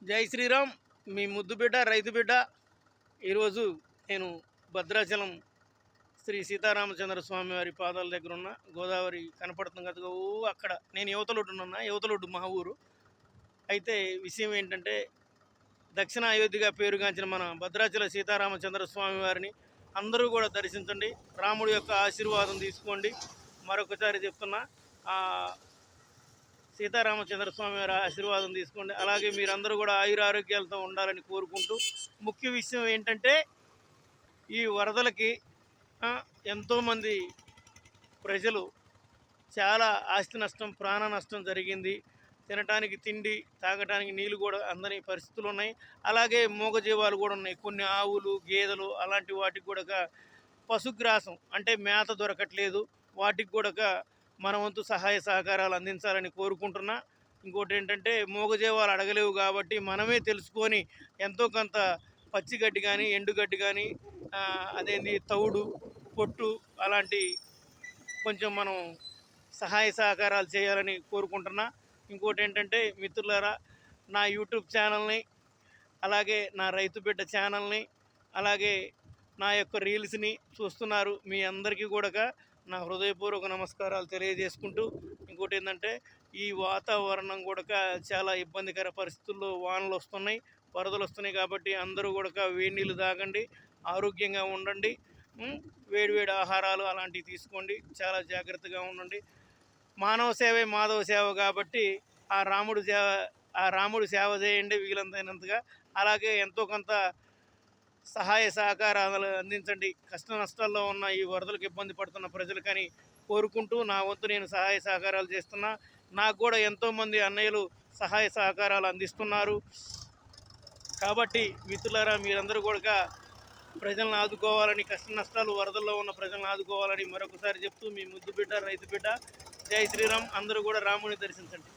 జై శ్రీరామ్. మీ ముద్దు బిడ్డ రైతు బిడ్డ. ఈరోజు నేను భద్రాచలం శ్రీ సీతారామచంద్ర స్వామి వారి పాదాల దగ్గర ఉన్న గోదావరి కనపడుతుంది కదా, అక్కడ నేను యువతలొడ్డునున్నా. యువతలొడ్డు మా ఊరు. అయితే విషయం ఏంటంటే, దక్షిణ అయోధ్యగా పేరుగాంచిన మన భద్రాచల సీతారామచంద్ర స్వామి వారిని అందరూ కూడా దర్శించండి. రాముడి యొక్క ఆశీర్వాదం తీసుకోండి. మరొకసారి చెప్తున్నా, సీతారామచంద్ర స్వామి వారి ఆశీర్వాదం తీసుకోండి. అలాగే మీరందరూ కూడా ఆయురారోగ్యాలతో ఉండాలని కోరుకుంటూ, ముఖ్య విషయం ఏంటంటే, ఈ వరదలకి ఎంతోమంది ప్రజలు చాలా ఆస్తి నష్టం, ప్రాణ నష్టం జరిగింది. తినటానికి తిండి, తాగటానికి నీళ్ళు కూడా అందని పరిస్థితులు ఉన్నాయి. అలాగే మూగజీవాలు కూడా ఉన్నాయి. కొన్ని ఆవులు, గేదెలు అలాంటి వాటికి కూడా పశుగ్రాసం అంటే మేత దొరకట్లేదు. వాటికి కూడా మన వంతు సహాయ సహకారాలు అందించాలని కోరుకుంటున్నా. ఇంకోటి ఏంటంటే, మూగజీవాలు అడగలేవు కాబట్టి మనమే తెలుసుకొని ఎంతో కొంత పచ్చిగడ్డి కానీ, ఎండుగడ్డి కానీ, అదేంటి తౌడు, పొట్టు అలాంటి కొంచెం మనం సహాయ సహకారాలు చేయాలని కోరుకుంటున్నా. ఇంకోటి ఏంటంటే మిత్రులారా, నా యూట్యూబ్ ఛానల్ని, అలాగే నా రైతు బిడ్డ ఛానల్ని, అలాగే నా యొక్క రీల్స్ని చూస్తున్నారు. మీ అందరికీ కూడా నా హృదయపూర్వక నమస్కారాలు తెలియజేసుకుంటూ, ఇంకోటి ఏంటంటే, ఈ వాతావరణం కూడా చాలా ఇబ్బందికర పరిస్థితుల్లో వానలు వస్తున్నాయి, వరదలు వస్తున్నాయి. కాబట్టి అందరూ కూడా వేడి నీళ్ళు తాగండి, ఆరోగ్యంగా ఉండండి, వేడివేడి ఆహారాలు అలాంటివి తీసుకోండి, చాలా జాగ్రత్తగా ఉండండి. మానవ సేవే మాధవ సేవ కాబట్టి ఆ రాముడు సేవ చేయండి వీలంతైనంతగా. అలాగే ఎంతో కొంత సహాయ సహకారాలు అందించండి కష్ట నష్టాల్లో ఉన్న ఈ వరదలకు ఇబ్బంది పడుతున్న ప్రజలకని కోరుకుంటూ, నా వంతు నేను సహాయ సహకారాలు చేస్తున్నా. నాకు కూడా ఎంతోమంది అన్నయ్యలు సహాయ సహకారాలు అందిస్తున్నారు. కాబట్టి మిత్రులారా, మీరందరూ కూడా ప్రజలను ఆదుకోవాలని, కష్ట నష్టాలు వరదల్లో ఉన్న ప్రజలను ఆదుకోవాలని మరొకసారి చెప్తూ, మీ ముద్దు బిడ్డ రైతు బిడ్డ. జై శ్రీరామ్. అందరూ కూడా రాముని దర్శించండి.